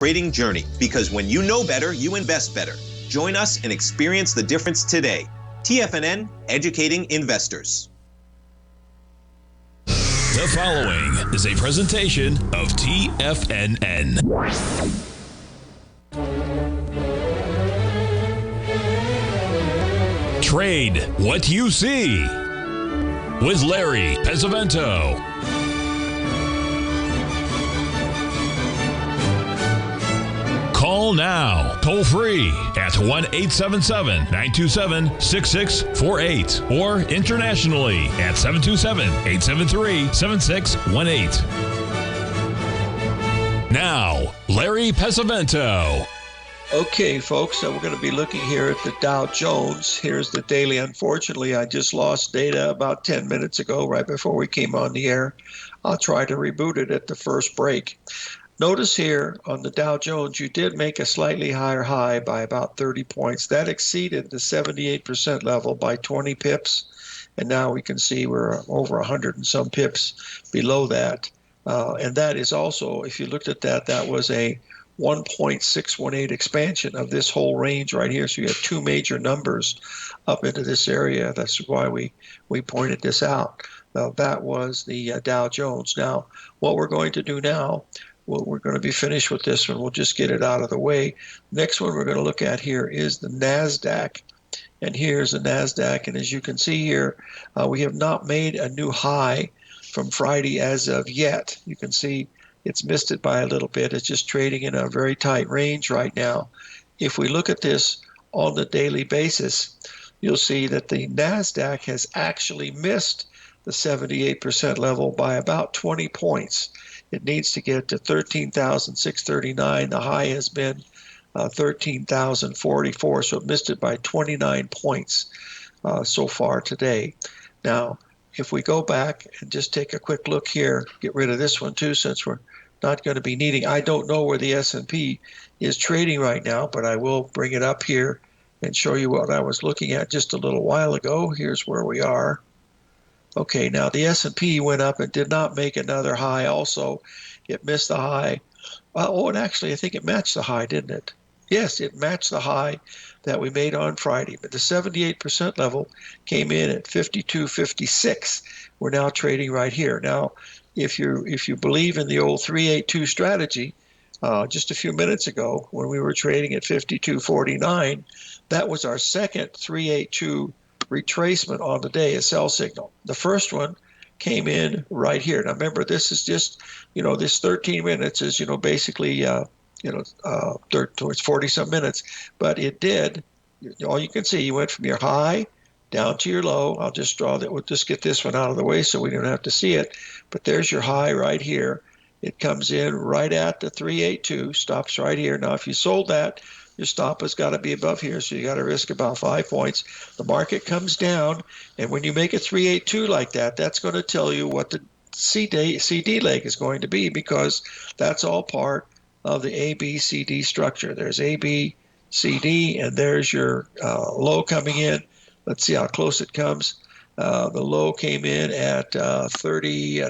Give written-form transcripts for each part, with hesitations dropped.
trading journey, because when you know better, you invest better. Join us and experience the difference today. TFNN, educating investors. The following is a presentation of TFNN. Trade what you see with Larry Pesavento. Call now, toll free at 1-877-927-6648 or internationally at 727-873-7618. Now, Larry Pesavento. Okay, folks, so we're going to be looking here at the Dow Jones. Here's the daily. Unfortunately, I just lost data about 10 minutes ago, right before we came on the air. I'll try to reboot it at the first break. Notice here on the Dow Jones, you did make a slightly higher high by about 30 points. That exceeded the 78% level by 20 pips. And now we can see we're over 100 and some pips below that. And that is also, if you looked at that, that was a 1.618 expansion of this whole range right here. So you have two major numbers up into this area. That's why we pointed this out. That was the Dow Jones. Now, what we're going to do now, well, we're going to be finished with this one. We'll just get it out of the way. Next one we're going to look at here is the NASDAQ. And here's the NASDAQ. And as you can see here, we have not made a new high from Friday as of yet. You can see it's missed it by a little bit. It's just trading in a very tight range right now. If we look at this on the daily basis, you'll see that the NASDAQ has actually missed the 78% level by about 20 points. It needs to get to 13,639. The high has been 13,044, so it missed it by 29 points so far today. Now, if we go back and just take a quick look here, get rid of this one too, since we're not going to be needing. I don't know where the S&P is trading right now, but I will bring it up here and show you what I was looking at just a little while ago. Here's where we are. Okay, now the S&P went up and did not make another high also. It missed the high. And actually, I think it matched the high, didn't it? Yes, it matched the high that we made on Friday. But the 78% level came in at 52.56. We're now trading right here. Now, if you believe in the old 382 strategy, just a few minutes ago when we were trading at 52.49, that was our second 382 retracement on the day, a sell signal. The first one came in right here. Now remember, this is just, this 13 minutes is, basically, towards 40 some minutes, but it did, all you can see, you went from your high down to your low. I'll just draw that. We'll just get this one out of the way so we don't have to see it. But there's your high right here. It comes in right at the 382, stops right here. Now, if you sold that, your stop has got to be above here, so you got to risk about 5 points. The market comes down, and when you make a 382 like that, that's going to tell you what the CD leg is going to be, because that's all part of the ABCD structure. There's ABCD, and there's your low coming in. Let's see how close it comes. The low came in at 40,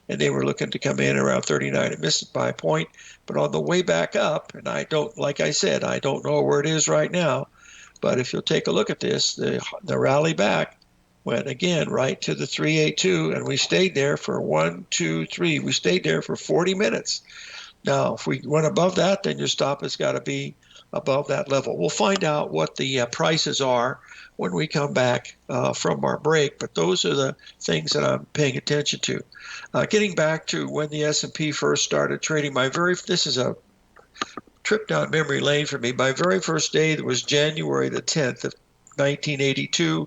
and they were looking to come in around 39. It missed it by a point. But on the way back up, and like I said, I don't know where it is right now, but if you'll take a look at this, the rally back went again right to the 382, and we stayed there for 1, 2, 3. We stayed there for 40 minutes. Now, if we went above that, then your stop has got to be above that level. We'll find out what the prices are when we come back from our break, but those are the things that I'm paying attention to. Getting back to when the S&P first started trading, this is a trip down memory lane for me. My very first day was January the 10th of 1982,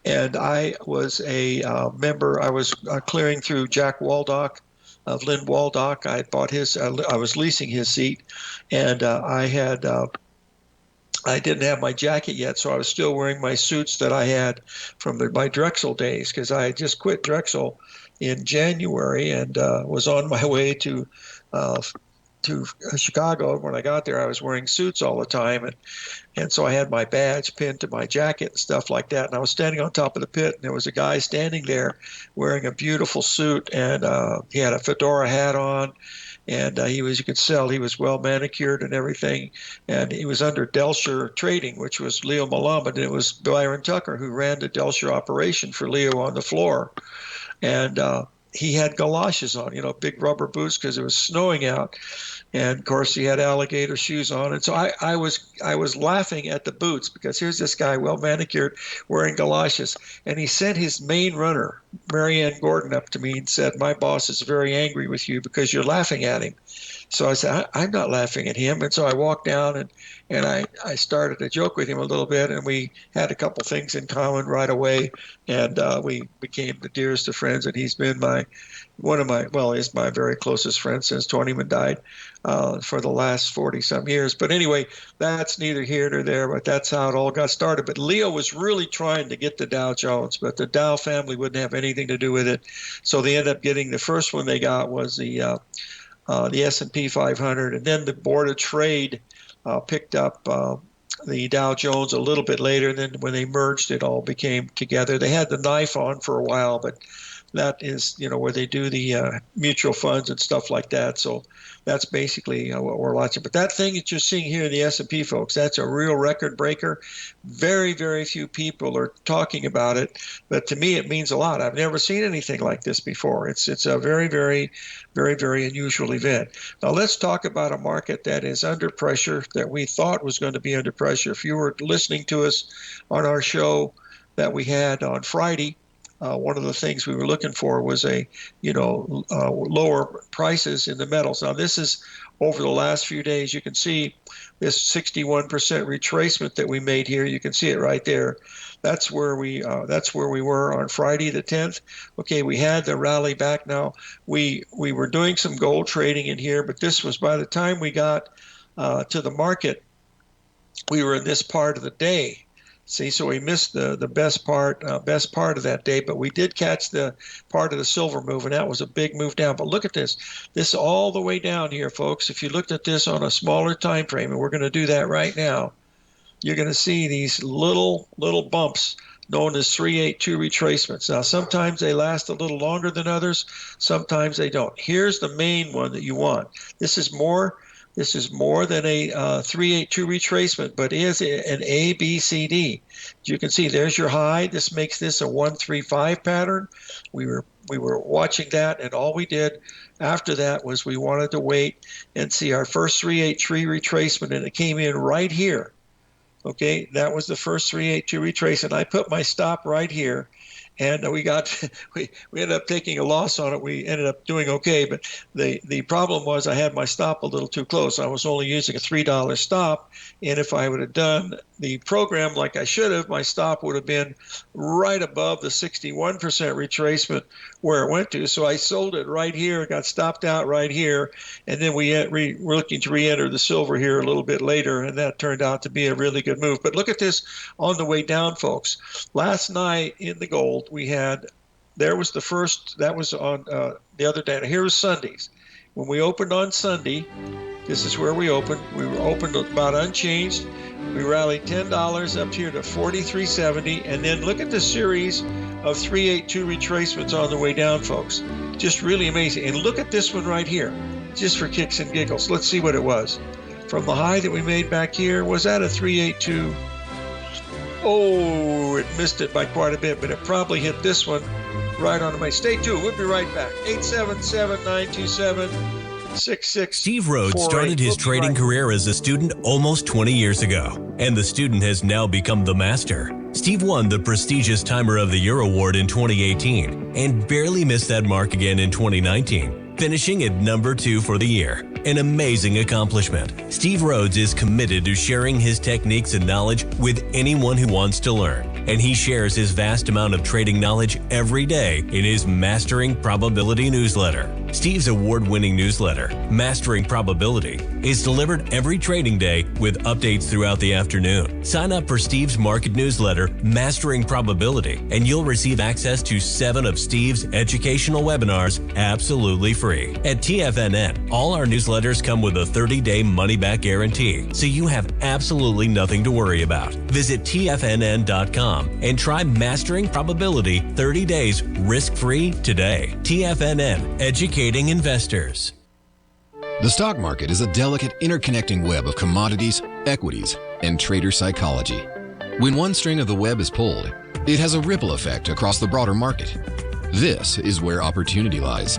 and I was a member. I was clearing through Jack Waldock of Lynn Waldock. I bought I was leasing his seat, and I didn't have my jacket yet, so I was still wearing my suits that I had from my Drexel days, because I had just quit Drexel in January and was on my way to to Chicago. When I got there, I was wearing suits all the time, and so I had my badge pinned to my jacket and stuff like that. And I was standing on top of the pit, and there was a guy standing there wearing a beautiful suit, and he had a fedora hat on. And you could tell he was well manicured and everything. And he was under Delshire Trading, which was Leo Malamed, and it was Byron Tucker who ran the Delshire operation for Leo on the floor. And he had galoshes on, big rubber boots because it was snowing out. And of course, he had alligator shoes on. And so I was laughing at the boots because here's this guy, well manicured, wearing galoshes. And he sent his main runner, Marianne Gordon, up to me and said, "My boss is very angry with you because you're laughing at him." So I said, I'm not laughing at him. And so I walked down and I started to joke with him a little bit, and we had a couple things in common right away, and we became the dearest of friends. And he's been he's my very closest friend since Twentyman died for the last 40-some years. But anyway, that's neither here nor there, but that's how it all got started. But Leo was really trying to get the Dow Jones, but the Dow family wouldn't have anything to do with it. So they ended up getting, the first one they got was the S&P 500, and then the Board of Trade picked up the Dow Jones a little bit later. And then when they merged, it all became together. They had the knife on for a while, but that is, where they do the mutual funds and stuff like that. So that's basically what we're watching. But that thing that you're seeing here in the S&P, folks, that's a real record breaker. Very, very few people are talking about it, but to me, it means a lot. I've never seen anything like this before. It's a very, very, very, very unusual event. Now let's talk about a market that is under pressure, that we thought was going to be under pressure. If you were listening to us on our show that we had on Friday, one of the things we were looking for was lower prices in the metals. Now, this is over the last few days. You can see this 61% retracement that we made here. You can see it right there. That's where we were on Friday the 10th. Okay, we had the rally back. Now we were doing some gold trading in here, but this was, by the time we got to the market, we were in this part of the day. See, so we missed the best part of that day, but we did catch the part of the silver move, and that was a big move down. But look at this. This all the way down here, folks. If you looked at this on a smaller time frame, and we're going to do that right now, you're going to see these little bumps known as 382 retracements. Now, sometimes they last a little longer than others. Sometimes they don't. Here's the main one that you want. This is more than a 382 retracement, but is an A, B, C, D. You can see there's your high. This makes this a 135 pattern. We were watching that, and all we did after that was we wanted to wait and see our first 383 retracement, and it came in right here. Okay, that was the first 382 retracement. I put my stop right here. And we ended up taking a loss on it. We ended up doing okay, but the problem was I had my stop a little too close. I was only using a $3 stop, and if I would have done the program like I should have, my stop would have been right above the 61% retracement where it went to. So I sold it right here, got stopped out right here, and then we're looking to re-enter the silver here a little bit later, and that turned out to be a really good move. But look at this on the way down, folks. Last night in the gold, there was the first, that was on the other day. Now, here was Sundays. When we opened on Sunday, this is where we opened. We were opened about unchanged. We rallied $10 up here to 43.70, and then look at the series of 382 retracements on the way down, folks. Just really amazing. And look at this one right here, just for kicks and giggles. Let's see what it was. From the high that we made back here, was that a 382? Oh, it missed it by quite a bit, but it probably hit this one right on the way. Stay tuned. We'll be right back. 877-927-6648. Steve Rhodes started his trading career as a student almost 20 years ago, and the student has now become the master. Steve won the prestigious Timer of the Year award in 2018 and barely missed that mark again in 2019, finishing at number 2 for the year. An amazing accomplishment. Steve Rhodes is committed to sharing his techniques and knowledge with anyone who wants to learn, and he shares his vast amount of trading knowledge every day in his Mastering Probability newsletter. Steve's award-winning newsletter, Mastering Probability, is delivered every trading day with updates throughout the afternoon. Sign up for Steve's market newsletter, Mastering Probability, and you'll receive access to 7 of Steve's educational webinars absolutely free. At TFNN, all our newsletters come with a 30-day money-back guarantee, so you have absolutely nothing to worry about. Visit TFNN.com and try Mastering Probability 30 days risk-free today. TFNN, educating investors. The stock market is a delicate, interconnecting web of commodities, equities, and trader psychology. When one string of the web is pulled, it has a ripple effect across the broader market. This is where opportunity lies.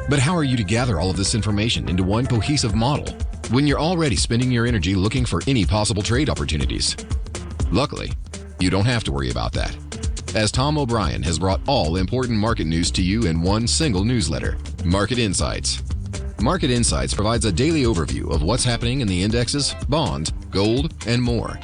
But how are you to gather all of this information into one cohesive model when you're already spending your energy looking for any possible trade opportunities? Luckily, you don't have to worry about that, as Tom O'Brien has brought all important market news to you in one single newsletter, Market Insights. Market Insights provides a daily overview of what's happening in the indexes, bonds, gold, and more.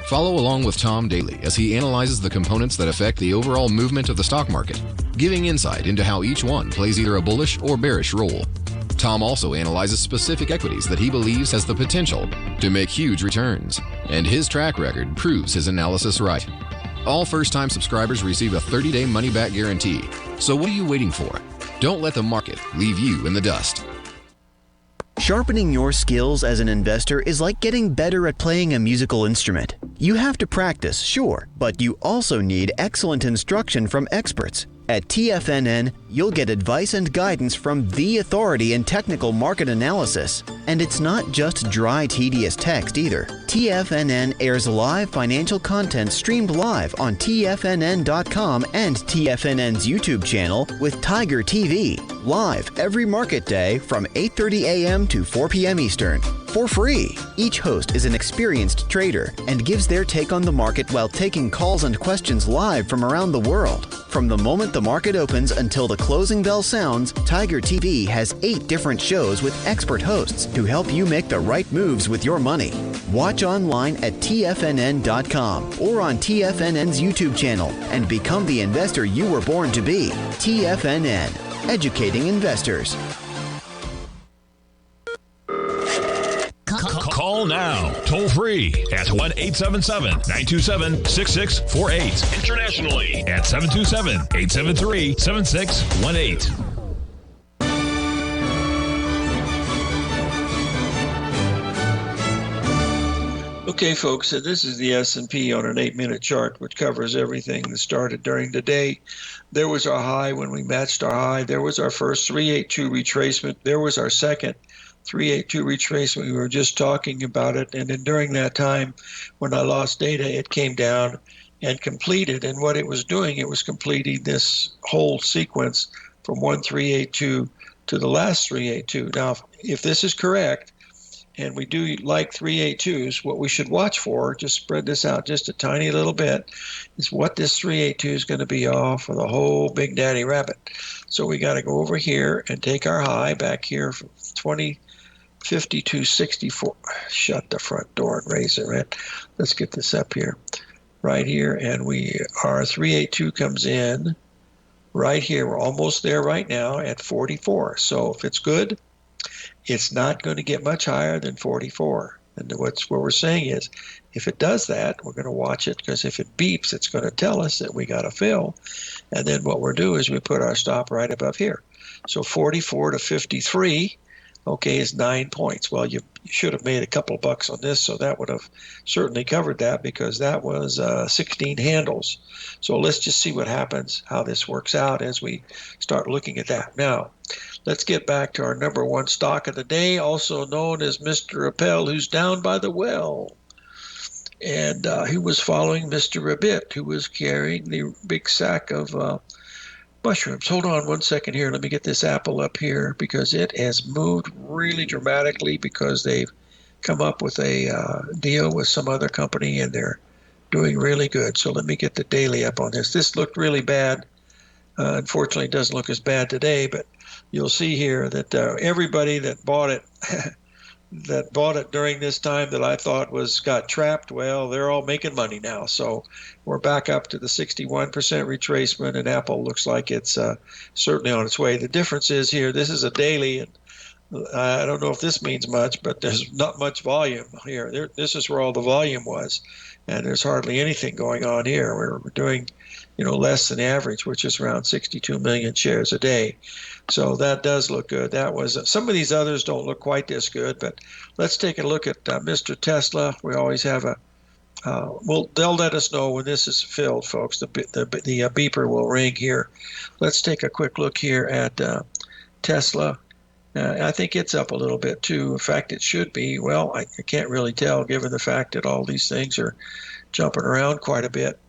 Follow along with Tom daily as he analyzes the components that affect the overall movement of the stock market, giving insight into how each one plays either a bullish or bearish role. Tom also analyzes specific equities that he believes has the potential to make huge returns, and his track record proves his analysis right. All first-time subscribers receive a 30-day money-back guarantee. So what are you waiting for? Don't let the market leave you in the dust. Sharpening your skills as an investor is like getting better at playing a musical instrument. You have to practice, sure, but you also need excellent instruction from experts. At TFNN, you'll get advice and guidance from the authority in technical market analysis. And it's not just dry, tedious text either. TFNN airs live financial content streamed live on TFNN.com and TFNN's YouTube channel with Tiger TV, live every market day from 8:30 a.m. to 4 p.m. Eastern, for free. Each host is an experienced trader and gives their take on the market while taking calls and questions live from around the world. From the moment the market opens until the closing bell sounds, Tiger TV has 8 different shows with expert hosts to help you make the right moves with your money. Watch online at TFNN.com or on TFNN's YouTube channel and become the investor you were born to be. TFNN, educating investors. Call now, toll free at 1-877-927-6648. Internationally at 727-873-7618. Okay, folks, so this is the S&P on an 8-minute chart, which covers everything that started during the day. There was our high when we matched our high. There was our first 382 retracement. There was our second 382 retracement. We were just talking about it. And then during that time, when I lost data, it came down and completed. And what it was doing, it was completing this whole sequence from 1382 to the last 382. Now, if this is correct, and we do like 382s, what we should watch for, just spread this out just a tiny little bit, is what this 382 is going to be off for the whole Big Daddy Rabbit. So we got to go over here and take our high back here from 2052.64. Shut the front door and raise it, right? Let's get this up here, right here, and our 382 comes in right here. We're almost there right now at 44. So if it's good, it's not going to get much higher than 44. And what we're saying is, if it does that, we're going to watch it, because if it beeps, it's going to tell us that we got to fill. And then what we'll do is we put our stop right above here. So 44 to 53, okay, is 9 points. Well, you should have made a couple bucks on this, so that would have certainly covered that, because that was 16 handles. So let's just see what happens, how this works out as we start looking at that. Now, let's get back to our number one stock of the day, also known as Mr. Appel, who's down by the well. And he was following Mr. Rabbit, who was carrying the big sack of mushrooms. Hold on one second here. Let me get this apple up here, because it has moved really dramatically, because they've come up with a deal with some other company, and they're doing really good. So let me get the daily up on this. This looked really bad. Unfortunately, it doesn't look as bad today, but you'll see here that everybody that bought it that bought it during this time that I thought got trapped, well, they're all making money now. So we're back up to the 61% retracement, and Apple looks like it's certainly on its way. The difference is here, this is a daily, and I don't know if this means much, but there's not much volume here. This is where all the volume was, and there's hardly anything going on here. We're doing, less than average, which is around 62 million shares a day. So that does look good. That was some of these others don't look quite this good, but let's take a look at Mr. Tesla. We always have they'll let us know when this is filled, folks. The beeper will ring here. Let's take a quick look here at Tesla. I think it's up a little bit too. In fact, it should be. Well, I can't really tell given the fact that all these things are jumping around quite a bit.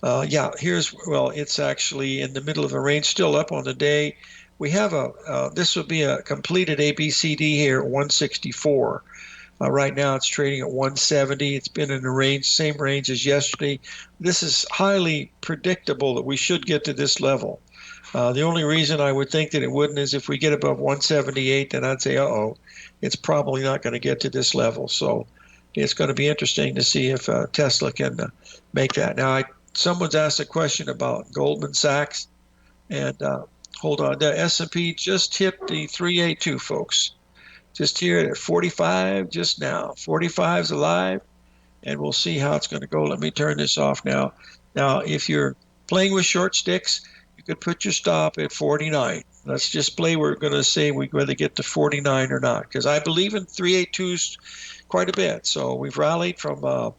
It's actually in the middle of the range, still up on the day. We have this would be a completed ABCD here at 164. Right now it's trading at 170. It's been in the same range as yesterday. This is highly predictable that we should get to this level. The only reason I would think that it wouldn't is if we get above 178, then I'd say, it's probably not going to get to this level. So it's going to be interesting to see if Tesla can make that. Now, someone's asked a question about Goldman Sachs, and hold on, the S&P just hit the 382, folks. Just here at 45 just now. 45's alive, and we'll see how it's going to go. Let me turn this off now. Now, if you're playing with short sticks, you could put your stop at 49. Let's just play. We're going to say we'd rather get to 49 or not, because I believe in 382s quite a bit. So we've rallied from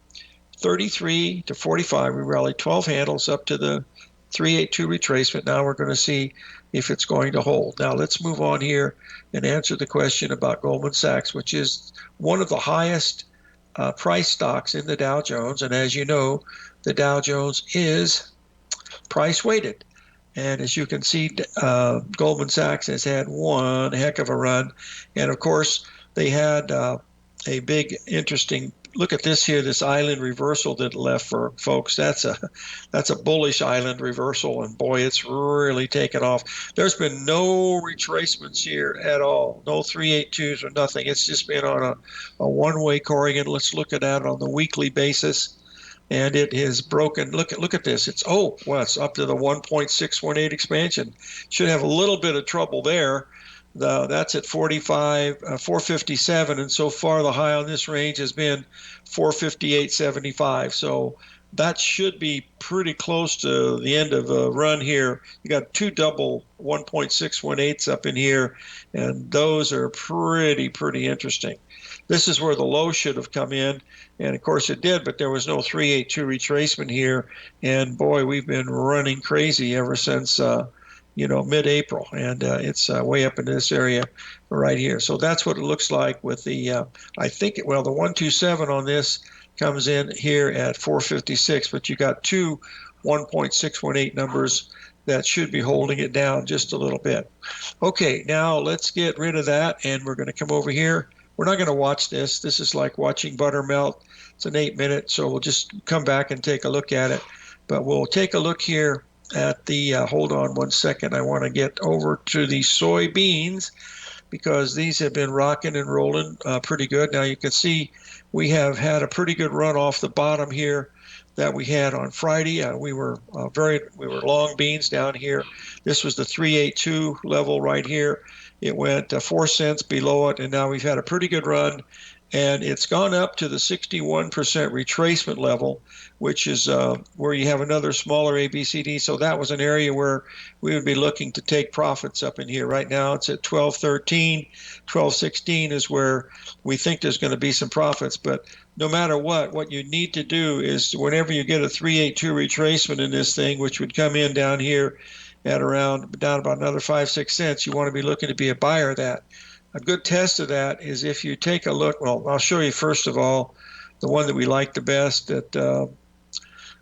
33 to 45. We rallied 12 handles up to the 382 retracement. Now we're going to see if it's going to hold. Now let's move on here and answer the question about Goldman Sachs, which is one of the highest price stocks in the Dow Jones. And as you know, the Dow Jones is price weighted. And as you can see, Goldman Sachs has had one heck of a run. And of course, they had a big, interesting look at this here, this island reversal that left for folks. That's a bullish island reversal, and boy, it's really taken off. There's been no retracements here at all, no 382s or nothing. It's just been on a one-way Corrigan. Let's look at that on the weekly basis, and it is broken. Look at this. It's up to the 1.618 expansion. Should have a little bit of trouble there. That's at 457, and so far the high on this range has been 458.75. So that should be pretty close to the end of the run here. You got two double 1.618s up in here, and those are pretty interesting. This is where the low should have come in, and of course it did, but there was no 382 retracement here, and boy, we've been running crazy ever since mid-April, and it's way up in this area right here. So that's what it looks like with the, the 127 on this comes in here at 456, but you got two 1.618 numbers that should be holding it down just a little bit. Okay, now let's get rid of that, and we're going to come over here. We're not going to watch this. This is like watching butter melt. It's an 8-minute, so we'll just come back and take a look at it. But we'll take a look here at the, hold on one second, I want to get over to the soybeans because these have been rocking and rolling pretty good. Now you can see we have had a pretty good run off the bottom here that we had on Friday. We were long beans down here. This was the 382 level right here. It went 4 cents below it, and now we've had a pretty good run, and it's gone up to the 61% retracement level, which is where you have another smaller ABCD. So that was an area where we would be looking to take profits up in here. Right now it's at 12.13, 12.16 is where we think there's going to be some profits. But no matter what you need to do is whenever you get a 382 retracement in this thing, which would come in down here at down about another 5-6 cents, you want to be looking to be a buyer of that. A good test of that is if you take a look. Well, I'll show you first of all the one that we like the best that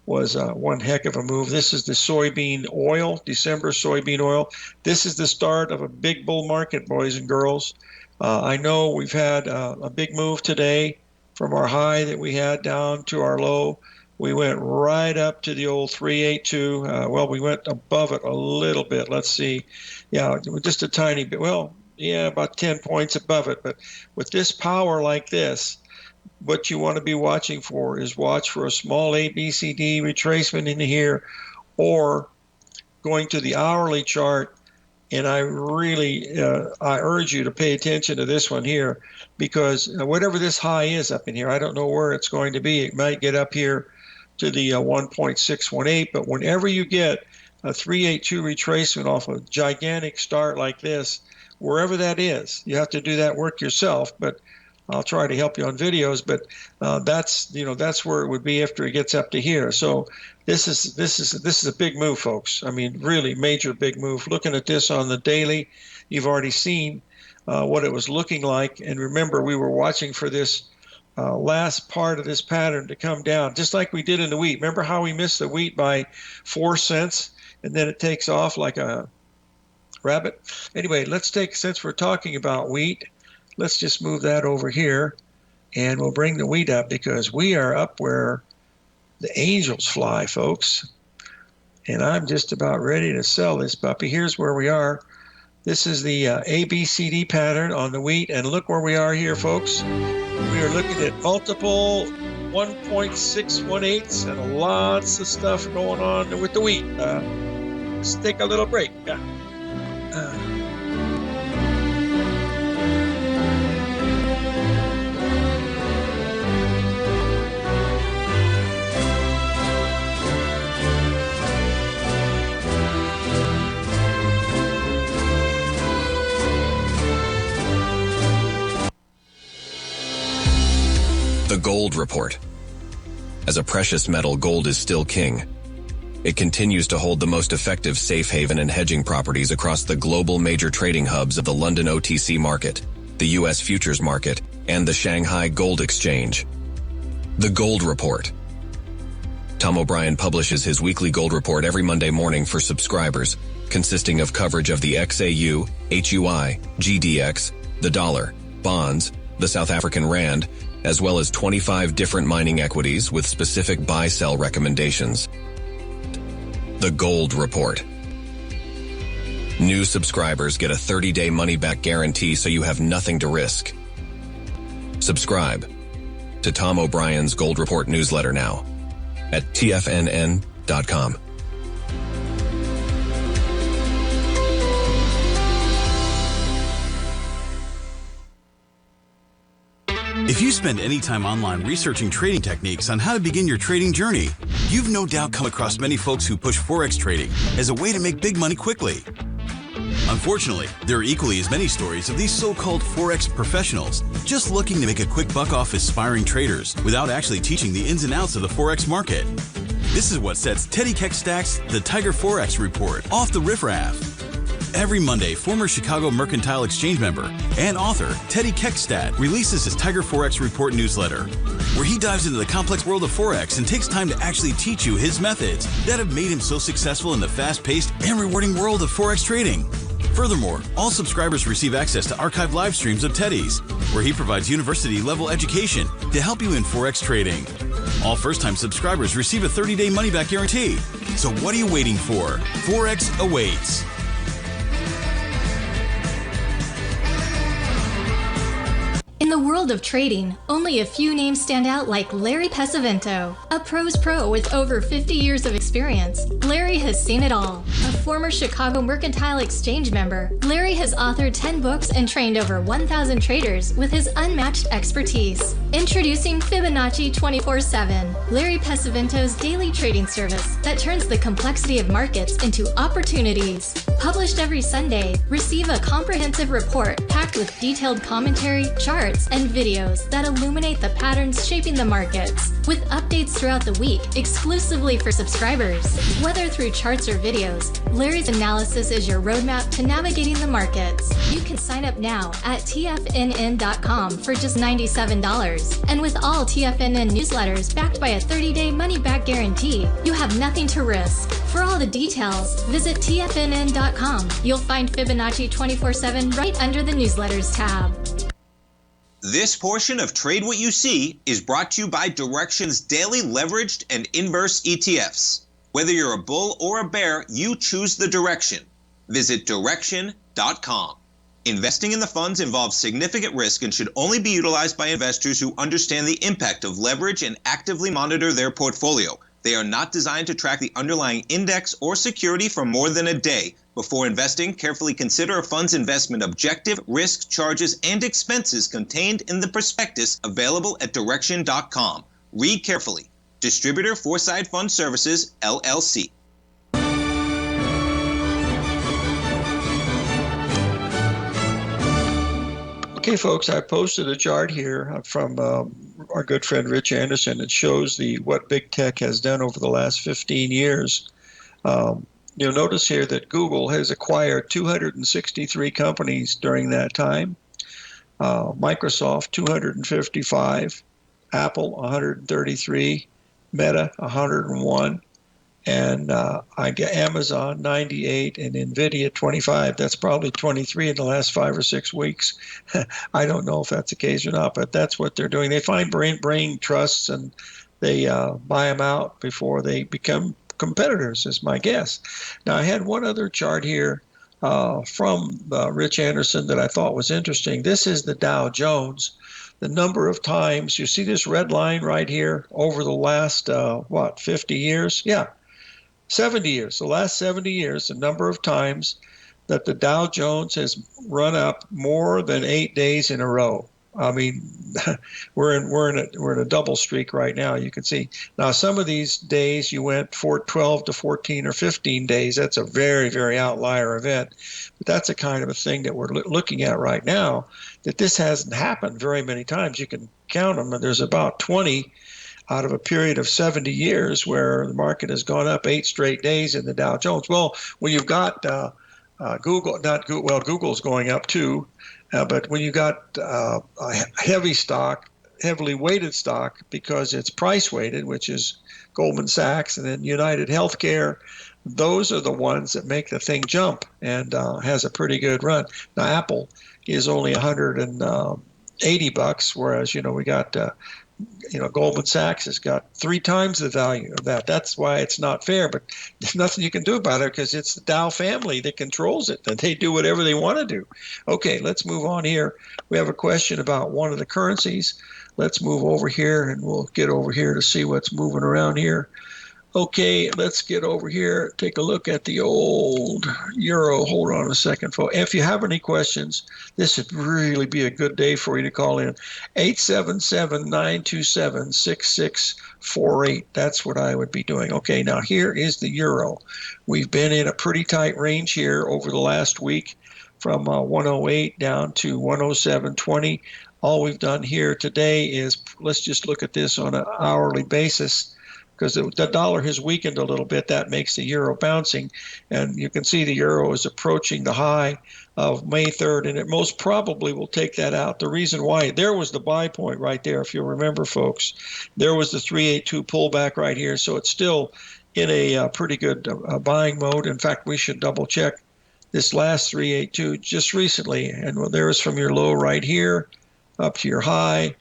was one heck of a move. This is the soybean oil, December soybean oil. This is the start of a big bull market, boys and girls. I know we've had a big move today from our high that we had down to our low. We went right up to the old 382. We went above it a little bit. Let's see. Yeah, just a tiny bit. Well, about 10 points above it. But with this power like this, what you want to be watching for is watch for a small ABCD retracement in here, or going to the hourly chart. And I really, I urge you to pay attention to this one here, because whatever this high is up in here, I don't know where it's going to be. It might get up here to the 1.618, but whenever you get a 382 retracement off a gigantic start like this, wherever that is, you have to do that work yourself, but I'll try to help you on videos. But that's where it would be after it gets up to here. So this is a big move, folks. I mean, really major big move. Looking at this on the daily, you've already seen what it was looking like. And remember, we were watching for this last part of this pattern to come down, just like we did in the wheat. Remember how we missed the wheat by 4 cents, and then it takes off like a rabbit? Anyway, since we're talking about wheat, let's just move that over here, and we'll bring the wheat up, because we are up where the angels fly, folks. And I'm just about ready to sell this puppy. Here's where we are. This is the ABCD pattern on the wheat, and look where we are here, folks. We are looking at multiple 1.618s and lots of stuff going on with the wheat. Let's take a little break. The Gold Report. As a precious metal, gold is still king. It continues to hold the most effective safe haven and hedging properties across the global major trading hubs of the London OTC market, the US futures market, and the Shanghai Gold Exchange. The Gold Report. Tom O'Brien publishes his weekly gold report every Monday morning for subscribers, consisting of coverage of the XAU, HUI, GDX, the dollar, bonds, the South African rand, as well as 25 different mining equities with specific buy-sell recommendations. The Gold Report. New subscribers get a 30-day money-back guarantee, so you have nothing to risk. Subscribe to Tom O'Brien's Gold Report newsletter now at TFNN.com. If you spend any time online researching trading techniques on how to begin your trading journey, you've no doubt come across many folks who push Forex trading as a way to make big money quickly. Unfortunately, there are equally as many stories of these so-called Forex professionals just looking to make a quick buck off aspiring traders without actually teaching the ins and outs of the Forex market. This is what sets Teddy Keckstack's The Tiger Forex Report off the riffraff. Every Monday, former Chicago Mercantile Exchange member and author Teddy Keckstack releases his Tiger Forex Report newsletter, where he dives into the complex world of Forex and takes time to actually teach you his methods that have made him so successful in the fast-paced and rewarding world of Forex trading. Furthermore, all subscribers receive access to archived live streams of Teddy's, where he provides university-level education to help you in Forex trading. All first-time subscribers receive a 30-day money-back guarantee. So what are you waiting for? Forex awaits. In the world of trading, only a few names stand out like Larry Pesavento. A pro's pro with over 50 years of experience, Larry has seen it all. A former Chicago Mercantile Exchange member, Larry has authored 10 books and trained over 1,000 traders with his unmatched expertise. Introducing Fibonacci 24/7, Larry Pesavento's daily trading service that turns the complexity of markets into opportunities. Published every Sunday, receive a comprehensive report packed with detailed commentary, charts, and videos that illuminate the patterns shaping the markets, with updates throughout the week exclusively for subscribers. Whether through charts or videos, Larry's analysis is your roadmap to navigating the markets. You can sign up now at TFNN.com for just $97. And with all TFNN newsletters backed by a 30-day money-back guarantee, you have nothing to risk. For all the details, visit TFNN.com. You'll find Fibonacci 24/7 right under the newsletters tab. This portion of Trade What You See is brought to you by Direxion's daily leveraged and inverse ETFs. Whether you're a bull or a bear, you choose the direction. Visit Direxion.com. Investing in the funds involves significant risk and should only be utilized by investors who understand the impact of leverage and actively monitor their portfolio. They are not designed to track the underlying index or security for more than a day. Before investing, carefully consider a fund's investment objective, risk, charges, and expenses contained in the prospectus available at direction.com. Read carefully. Distributor Foreside Fund Services, LLC. Okay, folks, I posted a chart here from our good friend Rich Anderson. It shows what big tech has done over the last 15 years. You'll notice here that Google has acquired 263 companies during that time. Microsoft, 255. Apple, 133. Meta, 101. And I get Amazon 98 and NVIDIA 25. That's probably 23 in the last 5 or 6 weeks. I don't know if that's the case or not, but that's what they're doing. They find brain trusts and they buy them out before they become competitors, is my guess. Now, I had one other chart here from Rich Anderson that I thought was interesting. This is the Dow Jones. The number of times, you see this red line right here over the last, 50 years? Yeah. 70 years, the last 70 years, the number of times that the Dow Jones has run up more than 8 days in a row. I mean, we're in a double streak right now. You can see now some of these days you went for 12 to 14 or 15 days. That's a very, very outlier event. But that's a kind of a thing that we're looking at right now. That this hasn't happened very many times. You can count them, and there's about 20 out of a period of 70 years where the market has gone up 8 straight days in the Dow Jones. Well, when you've got Google's going up too, but when you got a heavily weighted stock because it's price weighted, which is Goldman Sachs and then United Healthcare, those are the ones that make the thing jump and has a pretty good run. Now, Apple is only $180, whereas, we got Goldman Sachs has got 3 times the value of that. That's why it's not fair, but there's nothing you can do about it because it's the Dow family that controls it, and they do whatever they want to do. Okay, let's move on here. We have a question about one of the currencies. Let's move over here, and we'll get over here to see what's moving around here. Okay, let's get over here, take a look at the old euro. Hold on a second, folks. If you have any questions, this would really be a good day for you to call in. 877-927-6648. That's what I would be doing. Okay, now here is the euro. We've been in a pretty tight range here over the last week from 108 down to 107.20. All we've done here today is, let's just look at this on an hourly basis, because the dollar has weakened a little bit. That makes the euro bouncing. And you can see the euro is approaching the high of May 3rd, and it most probably will take that out. The reason why, there was the buy point right there, if you remember, folks. There was the 382 pullback right here, so it's still in a pretty good buying mode. In fact, we should double check this last 382 just recently. And there's from your low right here up to your high.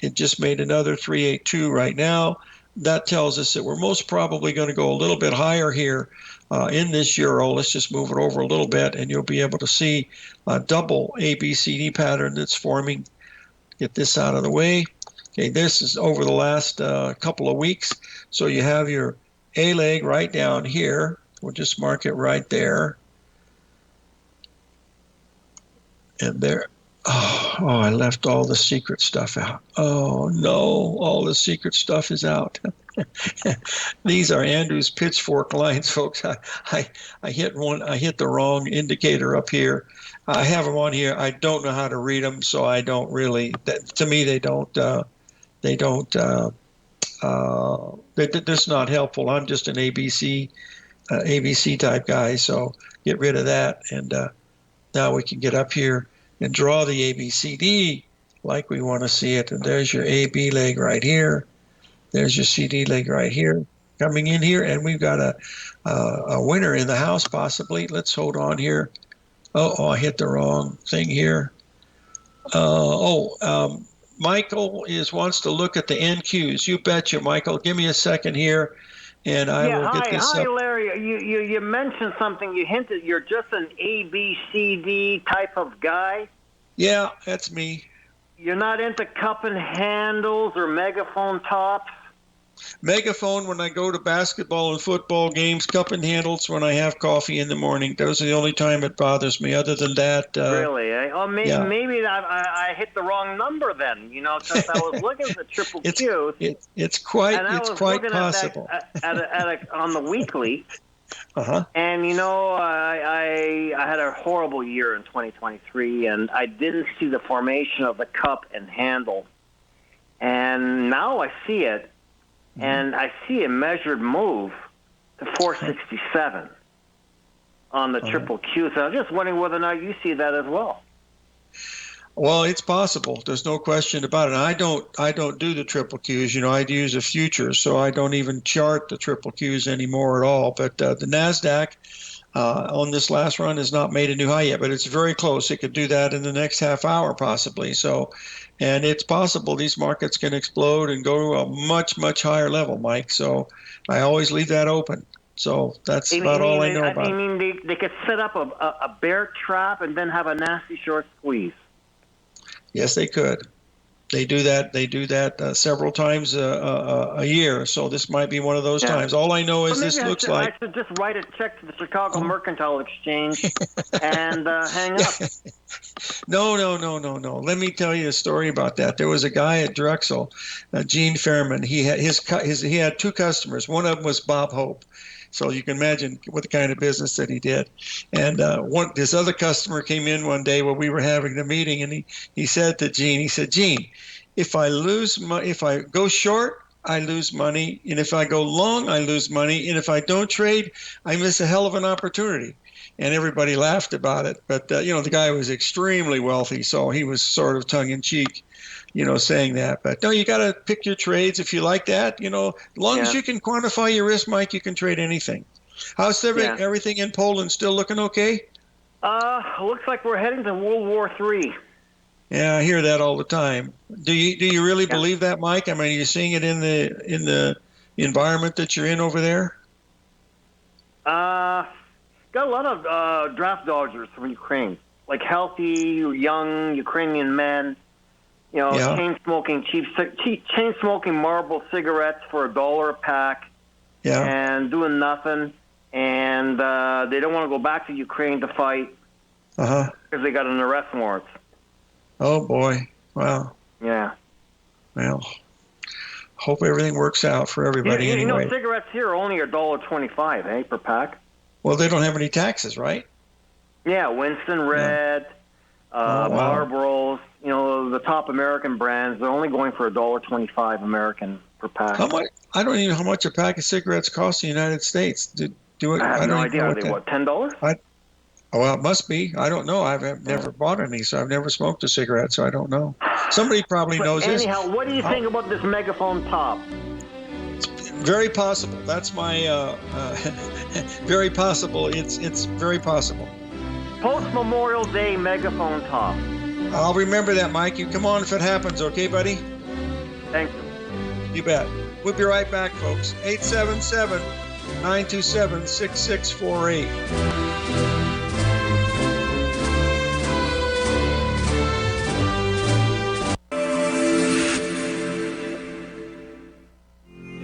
It just made another 382 right now. That tells us that we're most probably going to go a little bit higher here in this euro. Let's just move it over a little bit, and you'll be able to see a double ABCD pattern that's forming. Get this out of the way. Okay, this is over the last couple of weeks. So you have your A leg right down here. We'll just mark it right there. And there. Oh, I left all the secret stuff out. Oh, no, all the secret stuff is out. These are Andrew's pitchfork lines, folks. I hit the wrong indicator up here. I have them on here. I don't know how to read them, so I don't really, to me, they're just not helpful. I'm just an ABC type guy, so get rid of that. And now we can get up here and draw the ABCD like we want to see it. And there's your AB leg right here. There's your CD leg right here coming in here. And we've got a winner in the house possibly. Let's hold on here. Oh, I hit the wrong thing here. Michael wants to look at the NQs. You betcha, Michael. Give me a second here. and I will get this Hi, up. Larry. You mentioned something. You hinted you're just an ABCD type of guy. Yeah, that's me. You're not into cup and handles or megaphone tops? Megaphone when I go to basketball and football games, cup and handles when I have coffee in the morning. Those are the only time it bothers me. Other than that, Really? Maybe, yeah. maybe I hit the wrong number then. Since I was looking at the triple Qs. It's quite possible. On the weekly. Uh-huh. And I had a horrible year in 2023, and I didn't see the formation of the cup and handle. And now I see it. And I see a measured move to 467 on the triple Q. So I'm just wondering whether or not you see that as well. Well, it's possible. There's no question about it. I don't do the triple Qs. I use a future, so I don't even chart the triple Qs anymore at all. But the NASDAQ on this last run has not made a new high yet, but it's very close. It could do that in the next half hour possibly. So, and it's possible these markets can explode and go to a much, much higher level, Mike. So I always leave that open. So that's about all I know about it. I mean, they could set up a bear trap and then have a nasty short squeeze. Yes, they could. They do that. They do that several times a year. So this might be one of those times. All I know is this looks like. I should just write a check to the Chicago Mercantile Exchange and hang up. No. Let me tell you a story about that. There was a guy at Drexel, Gene Fairman. He had he had two customers. One of them was Bob Hope. So you can imagine what the kind of business that he did. And this other customer came in one day while we were having the meeting, and he said to Gene, Gene, if I go short, I lose money, and if I go long, I lose money, and if I don't trade, I miss a hell of an opportunity. And everybody laughed about it. But the guy was extremely wealthy, so he was sort of tongue-in-cheek, saying that. But no, you got to pick your trades if you like that. As long as you can quantify your risk, Mike, you can trade anything. How's everything in Poland still looking okay? Looks like we're heading to World War III. Yeah, I hear that all the time. Do you really believe that, Mike? I mean, are you seeing it in the environment that you're in over there? Got a lot of draft dodgers from Ukraine, like healthy, young Ukrainian men. Chain smoking Marlboro cigarettes for $1 a pack, and doing nothing. And they don't want to go back to Ukraine to fight because they got an arrest warrant. Oh boy! Wow. Yeah. Well, hope everything works out for everybody. Anyway, cigarettes here are only $1.25, per pack. Well, they don't have any taxes, right? Yeah, Winston Red, Marlboros. The top American brands, they're only going for $1.25 American per pack. How much? I don't even know how much a pack of cigarettes costs in the United States. I have no idea. Are they $10? Well, it must be. I don't know. I've never bought any, so I've never smoked a cigarette, so I don't know. Somebody probably knows this. Anyhow, what do you think about this megaphone top? Very possible. That's my very possible. It's very possible. Post-Memorial Day megaphone top. I'll remember that, Mike. You come on if it happens, okay, buddy? Thank you. You bet. We'll be right back, folks. 877-927-6648.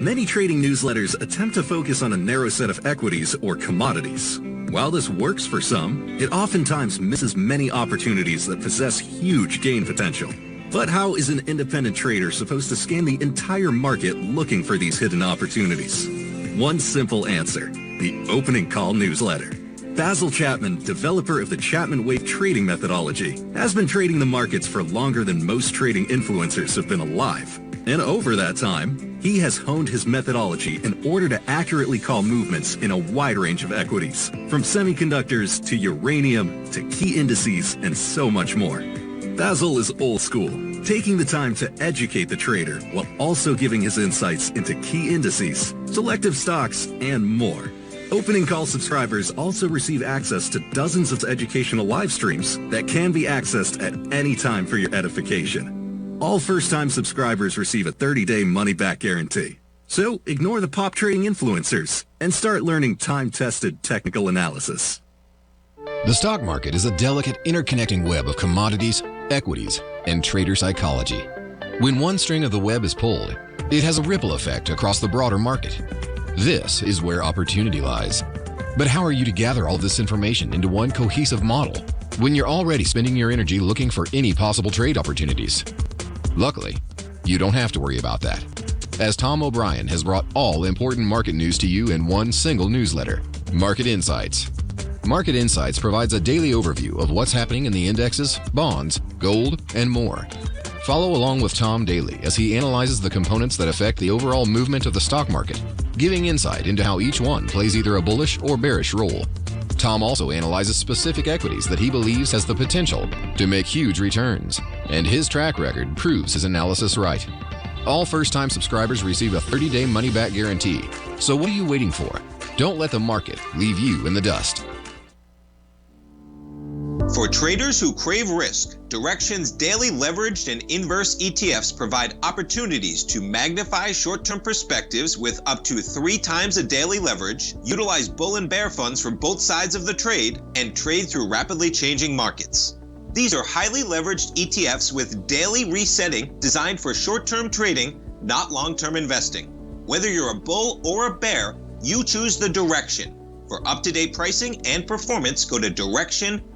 Many trading newsletters attempt to focus on a narrow set of equities or commodities. While this works for some, it oftentimes misses many opportunities that possess huge gain potential. But how is an independent trader supposed to scan the entire market looking for these hidden opportunities? One simple answer: the opening call newsletter. Basil Chapman, developer of the Chapman Wave trading methodology, has been trading the markets for longer than most trading influencers have been alive. And over that time, he has honed his methodology in order to accurately call movements in a wide range of equities, from semiconductors to uranium to key indices and so much more. Basil is old school, taking the time to educate the trader while also giving his insights into key indices, selective stocks, and more. Opening call subscribers also receive access to dozens of educational live streams that can be accessed at any time for your edification. All first-time subscribers receive a 30-day money-back guarantee. So ignore the pop trading influencers and start learning time-tested technical analysis. The stock market is a delicate interconnecting web of commodities, equities, and trader psychology. When one string of the web is pulled, it has a ripple effect across the broader market. This is where opportunity lies. But how are you to gather all this information into one cohesive model when you're already spending your energy looking for any possible trade opportunities? Luckily, you don't have to worry about that, as Tom O'Brien has brought all important market news to you in one single newsletter, Market Insights. Market Insights provides a daily overview of what's happening in the indexes, bonds, gold, and more. Follow along with Tom daily as he analyzes the components that affect the overall movement of the stock market, giving insight into how each one plays either a bullish or bearish role. Tom also analyzes specific equities that he believes has the potential to make huge returns, and his track record proves his analysis right. All first-time subscribers receive a 30-day money-back guarantee. So what are you waiting for? Don't let the market leave you in the dust. For traders who crave risk, Direxion's daily leveraged and inverse ETFs provide opportunities to magnify short-term perspectives with up to 3 times a daily leverage, utilize bull and bear funds from both sides of the trade, and trade through rapidly changing markets. These are highly leveraged ETFs with daily resetting designed for short-term trading, not long-term investing. Whether you're a bull or a bear, you choose the Direxion. For up-to-date pricing and performance, go to Direxion.com.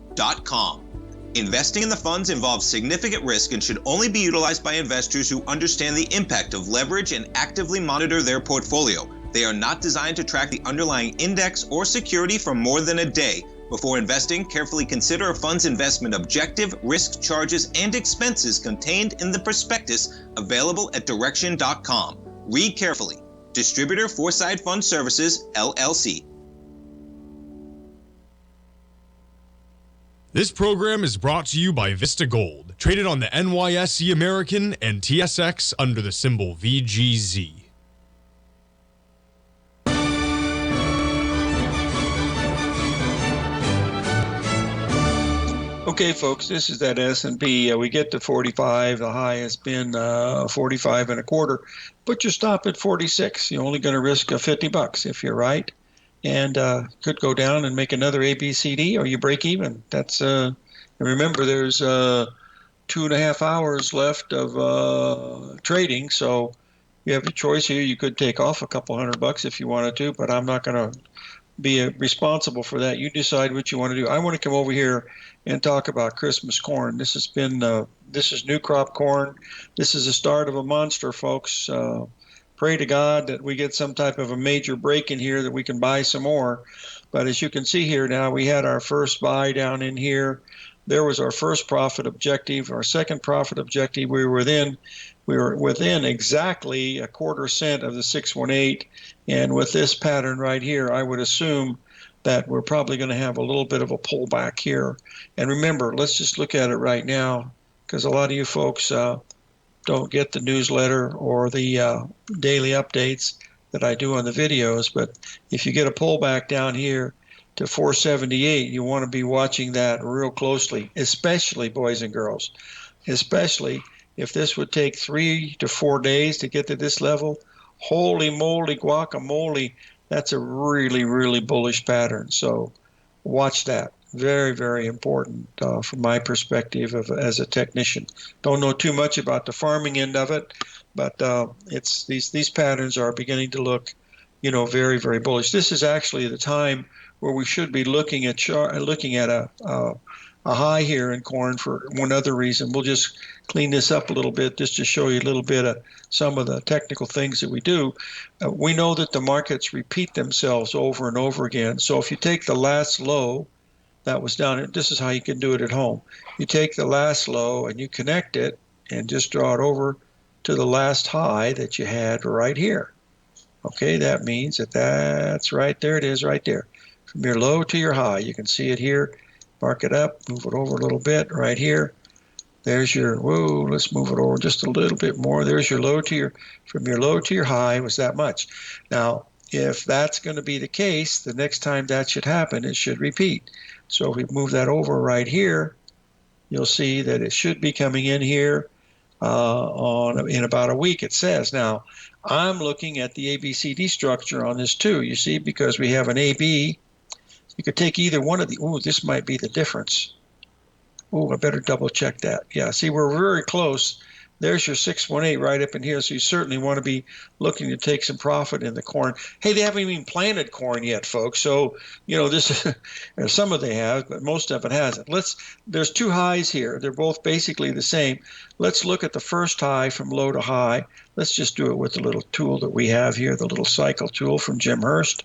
Investing in the funds involves significant risk and should only be utilized by investors who understand the impact of leverage and actively monitor their portfolio. They are not designed to track the underlying index or security for more than a day. Before investing, carefully consider a fund's investment objective, risk, charges, and expenses contained in the prospectus available at Direxion.com. Read carefully. Distributor Foreside Fund Services, LLC. This program is brought to you by Vista Gold, traded on the NYSE American and TSX under the symbol VGZ. Okay, folks, this is that S&P. We get to 45. The high has been 45 and a quarter. Put your stop at 46. You're only going to risk $50 if you're right. And could go down and make another ABCD, or you break even. That's remember, there's 2.5 hours left of trading, so you have a choice here. You could take off a couple $100 if you wanted to, but I'm not going to be responsible for that. You decide what you want to do. I want to come over here and talk about Christmas corn. This has been this is new crop corn. This is the start of a monster, folks. Pray to God that we get some type of a major break in here that we can buy some more. But as you can see here now, we had our first buy down in here. There was our first profit objective. Our second profit objective, we were within exactly a quarter cent of the 618. And with this pattern right here, I would assume that we're probably going to have a little bit of a pullback here. And remember, let's just look at it right now, because a lot of you folks don't get the newsletter or the daily updates that I do on the videos. But if you get a pullback down here to 478, you want to be watching that real closely, especially, boys and girls, especially if this would take 3 to 4 days to get to this level. Holy moly guacamole, that's a really, really bullish pattern. So watch that. Very, very important from my perspective as a technician. Don't know too much about the farming end of it, but it's these patterns are beginning to look, very, very bullish. This is actually the time where we should be looking at a high here in corn for one other reason. We'll just clean this up a little bit just to show you a little bit of some of the technical things that we do. We know that the markets repeat themselves over and over again. So if you take the last low that was down, this is how you can do it at home. You take the last low and you connect it and just draw it over to the last high that you had right here. Okay, that means that's right there. It is right there. From your low to your high, you can see it here. Mark it up, move it over a little bit right here. There's your, let's move it over just a little bit more. There's your low to your, from your low to your high was that much. Now, if that's going to be the case, the next time that should happen, it should repeat. So if we move that over right here, you'll see that it should be coming in here in about a week, it says. Now, I'm looking at the ABCD structure on this too, you see, because we have an AB. You could take either one of the, ooh, this might be the difference. Oh, I better double check that. Yeah, see, we're very close. There's your 618 right up in here, so you certainly want to be looking to take some profit in the corn. Hey, they haven't even planted corn yet, folks. So, this, some of they have, but most of it hasn't. There's two highs here. They're both basically the same. Let's look at the first high from low to high. Let's just do it with the little tool that we have here, the little cycle tool from Jim Hurst.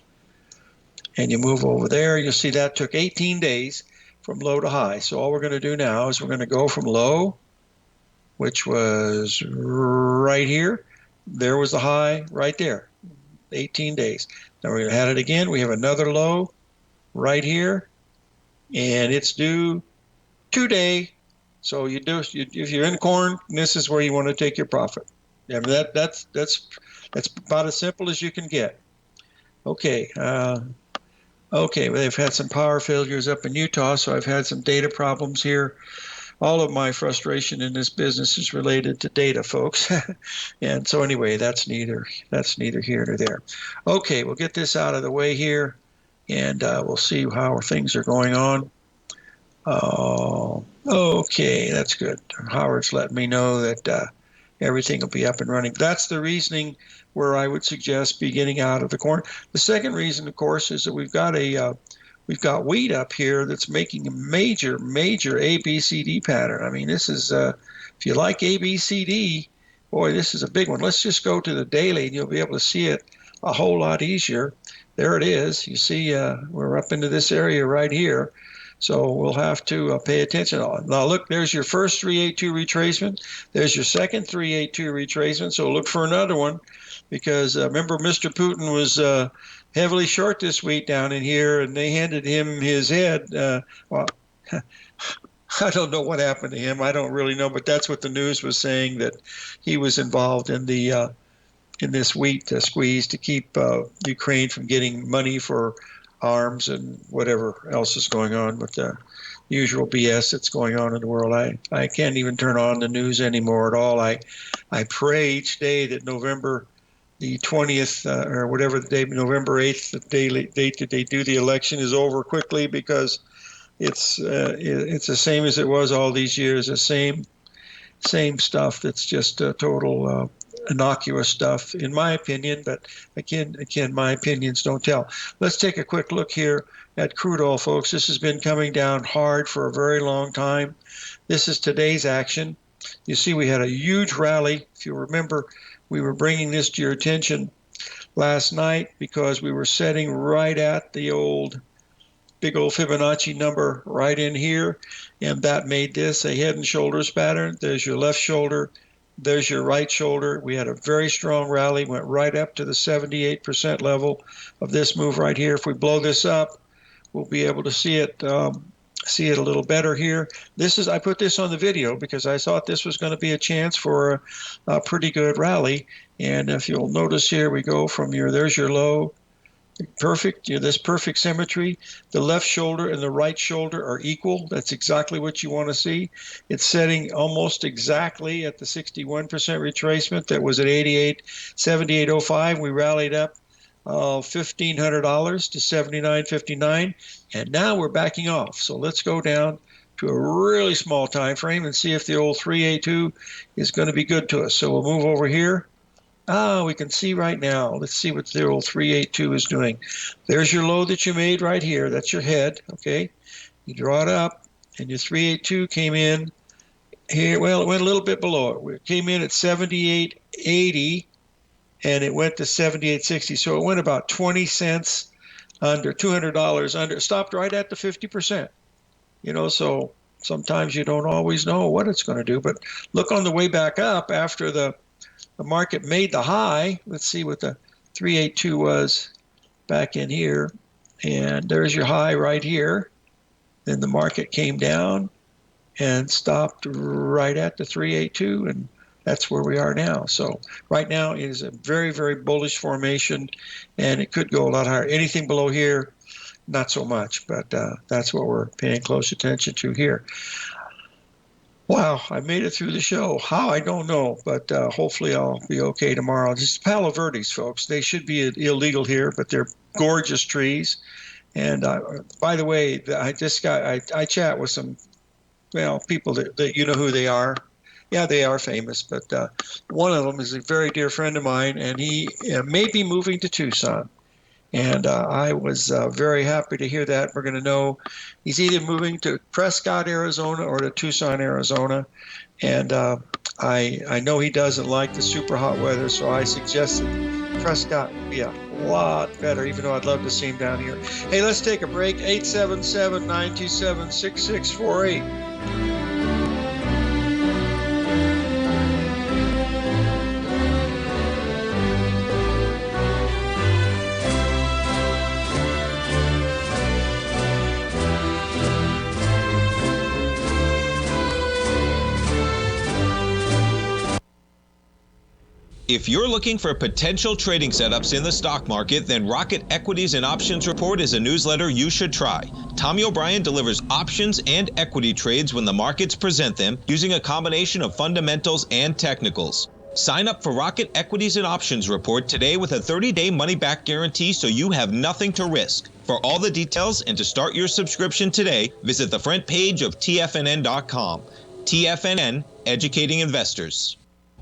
And you move over there, you'll see that took 18 days from low to high. So all we're going to do now is we're going to go from low, which was right here. There was the high right there, 18 days. Now we're going to add it again. We have another low right here, and it's due today. So if you're in corn, this is where you want to take your profit. I mean, that's about as simple as you can get. Okay. Okay, well, they've had some power failures up in Utah, so I've had some data problems here. All of my frustration in this business is related to data, folks. And so anyway, that's neither here nor there. Okay, we'll get this out of the way here, and we'll see how things are going on. Okay, that's good. Howard's letting me know that everything will be up and running. That's the reasoning where I would suggest be getting out of the corn. The second reason, of course, is that we've got wheat up here that's making a major ABCD pattern. I mean, this is if you like ABCD, boy, this is a big one. Let's just go to the daily, and you'll be able to see it a whole lot easier. There it is. You see, we're up into this area right here. So we'll have to pay attention on. Now look, there's your first 382 retracement. There's your second 382 retracement. So look for another one, because remember Mr. Putin was heavily short this week down in here, and they handed him his head. Well, I don't know what happened to him. I don't really know, but that's what the news was saying, that he was involved in the in this wheat squeeze to keep Ukraine from getting money for arms and whatever else is going on with the usual BS that's going on in the world. I can't even turn on the news anymore at all. I pray each day that November the 20th or whatever the day, November 8th, the date that they do the election, is over quickly, because it's the same as it was all these years, the same stuff that's just total innocuous stuff, in my opinion. But again, my opinions don't tell. Let's take a quick look here at crude oil, folks. This has been coming down hard for a very long time. This is today's action. You see, we had a huge rally. If you remember, we were bringing this to your attention last night because we were setting right at the big old Fibonacci number right in here, and that made this a head and shoulders pattern. There's your left shoulder. There's your right shoulder. We had a very strong rally, went right up to the 78% level of this move right here. If we blow this up, we'll be able to see it a little better here. I put this on the video because I thought this was going to be a chance for a pretty good rally. And if you'll notice here, we go from there's your low. Perfect, this perfect symmetry. The left shoulder and the right shoulder are equal. That's exactly what you want to see. It's setting almost exactly at the 61% retracement that was at 78.05. We rallied up $1,500 to 79.59, and now we're backing off. So let's go down to a really small time frame and see if the old 382 is going to be good to us. So we'll move over here. We can see right now. Let's see what the old 382 is doing. There's your low that you made right here. That's your head, okay? You draw it up, and your 382 came in here. Well, it went a little bit below it. It came in at 78.80, and it went to 78.60. So it went about 20 cents under, $200 under. It stopped right at the 50%. So sometimes you don't always know what it's going to do. But look on the way back up after the market made the high. Let's see what the 382 was back in here. And there's your high right here. Then the market came down and stopped right at the 382, and that's where we are now. So right now it is a very, very bullish formation, and it could go a lot higher. Anything below here, not so much, but that's what we're paying close attention to here. Wow, I made it through the show. How, I don't know, but hopefully I'll be okay tomorrow. Just Palo Verdes, folks. They should be illegal here, but they're gorgeous trees. And by the way, I chat with some, people that you know who they are. Yeah, they are famous, but one of them is a very dear friend of mine, and he may be moving to Tucson. And I was very happy to hear that. We're going to know he's either moving to Prescott, Arizona, or to Tucson, Arizona. And I know he doesn't like the super hot weather, so I suggested Prescott would be a lot better, even though I'd love to see him down here. Hey, let's take a break. 877-927-6648. If you're looking for potential trading setups in the stock market, then Rocket Equities and Options Report is a newsletter you should try. Tommy O'Brien delivers options and equity trades when the markets present them, using a combination of fundamentals and technicals. Sign up for Rocket Equities and Options Report today with a 30-day money-back guarantee, so you have nothing to risk. For all the details and to start your subscription today, visit the front page of TFNN.com. TFNN, educating investors.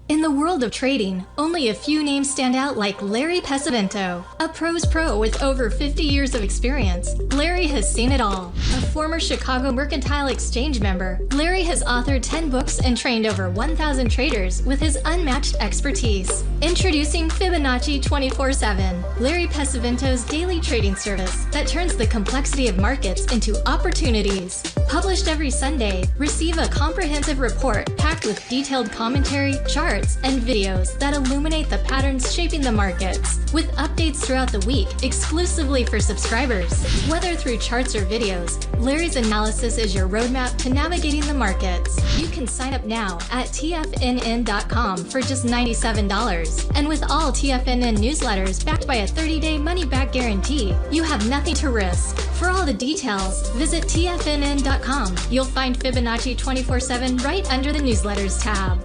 In the world of trading, only a few names stand out like Larry Pesavento, a pro's pro with over 50 years of experience. Larry has seen it all. A former Chicago Mercantile Exchange member, Larry has authored 10 books and trained over 1,000 traders with his unmatched expertise. Introducing Fibonacci 24/7, Larry Pesavento's daily trading service that turns the complexity of markets into opportunities. Published every Sunday, receive a comprehensive report packed with detailed commentary, charts, and videos that illuminate the patterns shaping the markets, with updates throughout the week exclusively for subscribers. Whether through charts or videos, Larry's analysis is your roadmap to navigating the markets. You can sign up now at TFNN.com for just $97. And with all TFNN newsletters backed by a 30-day money-back guarantee, you have nothing to risk. For all the details, visit TFNN.com. You'll find Fibonacci 24/7 right under the newsletters tab.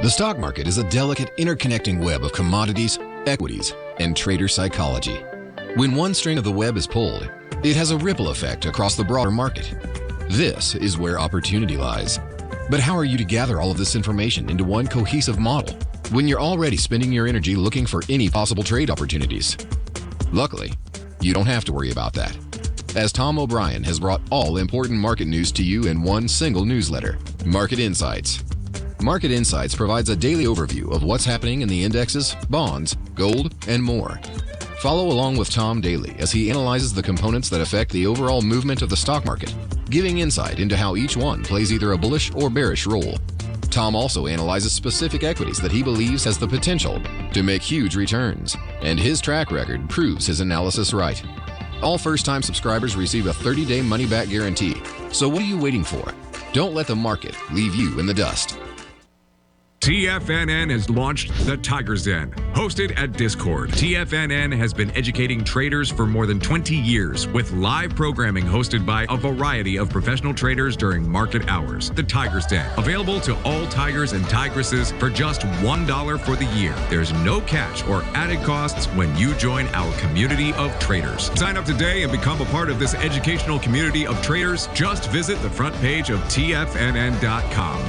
The stock market is a delicate, interconnecting web of commodities, equities, and trader psychology. When one string of the web is pulled, it has a ripple effect across the broader market. This is where opportunity lies. But how are you to gather all of this information into one cohesive model when you're already spending your energy looking for any possible trade opportunities? Luckily, you don't have to worry about that, as Tom O'Brien has brought all important market news to you in one single newsletter, Market Insights. Market Insights provides a daily overview of what's happening in the indexes, bonds, gold, and more. Follow along with Tom daily as he analyzes the components that affect the overall movement of the stock market, giving insight into how each one plays either a bullish or bearish role. Tom also analyzes specific equities that he believes has the potential to make huge returns, and his track record proves his analysis right. All first-time subscribers receive a 30-day money-back guarantee. So what are you waiting for? Don't let the market leave you in the dust. TFNN has launched the Tiger's Den. Hosted at Discord, TFNN has been educating traders for more than 20 years with live programming hosted by a variety of professional traders during market hours. The Tiger's Den, available to all tigers and tigresses for just $1 for the year. There's no catch or added costs when you join our community of traders. Sign up today and become a part of this educational community of traders. Just visit the front page of TFNN.com.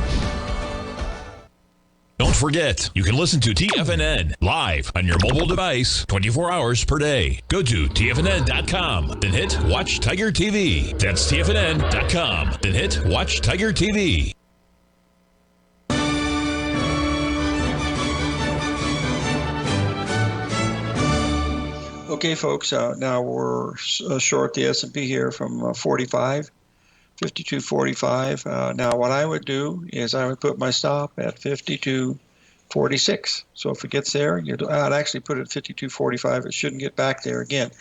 Don't forget, you can listen to TFNN live on your mobile device 24 hours per day. Go to TFNN.com, then hit Watch Tiger TV. That's TFNN.com, then hit Watch Tiger TV. Okay, folks, now we're short the S&P here from 45. 52.45. Now, what I would do is I would put my stop at 52.46. So if it gets there, I'd actually put it at 52.45. It shouldn't get back there again.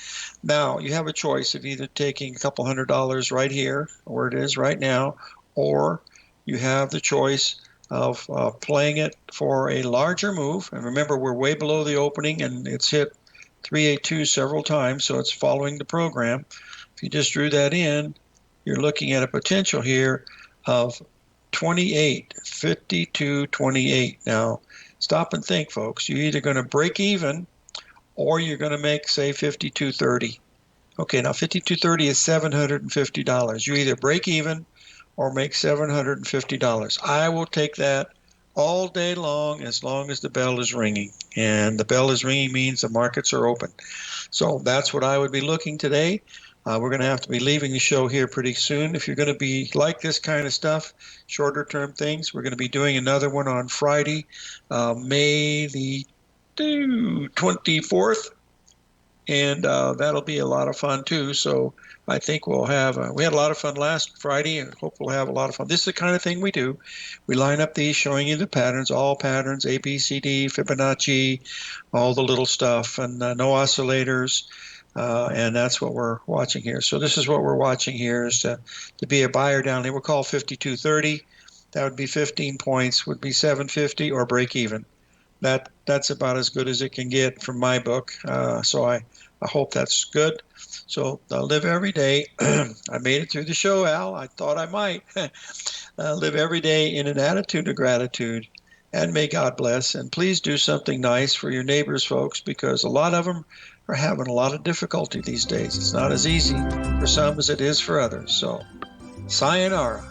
Now, you have a choice of either taking a couple $100 right here, where it is right now, or you have the choice of playing it for a larger move. And remember, we're way below the opening, and it's hit 382 several times, so it's following the program. If you just drew that in, you're looking at a potential here of 28, 52.28. Now, stop and think, folks. You're either going to break even or you're going to make, say, 52.30. Okay, now 52.30 is $750. You either break even or make $750. I will take that all day long as the bell is ringing. And the bell is ringing means the markets are open. So that's what I would be looking today. We're going to have to be leaving the show here pretty soon. If you're going to be like this kind of stuff, shorter term things, we're going to be doing another one on Friday, May the 24th. And that'll be a lot of fun too. So I think we'll have, we had a lot of fun last Friday and hope we'll have a lot of fun. This is the kind of thing we do. We line up these showing you the patterns, all patterns, A, B, C, D, Fibonacci, all the little stuff, and no oscillators. And that's what we're watching here. So this is what we're watching here is to be a buyer down there. We'll call 52.30. That would be 15 points, would be 750 or break even. That's about as good as it can get from my book. So I hope that's good. So live every day. I made it through the show, Al. I thought I might. Live every day in an attitude of gratitude. And may God bless. And please do something nice for your neighbors, folks, because a lot of them are having a lot of difficulty these days. It's not as easy for some as it is for others. So, sayonara.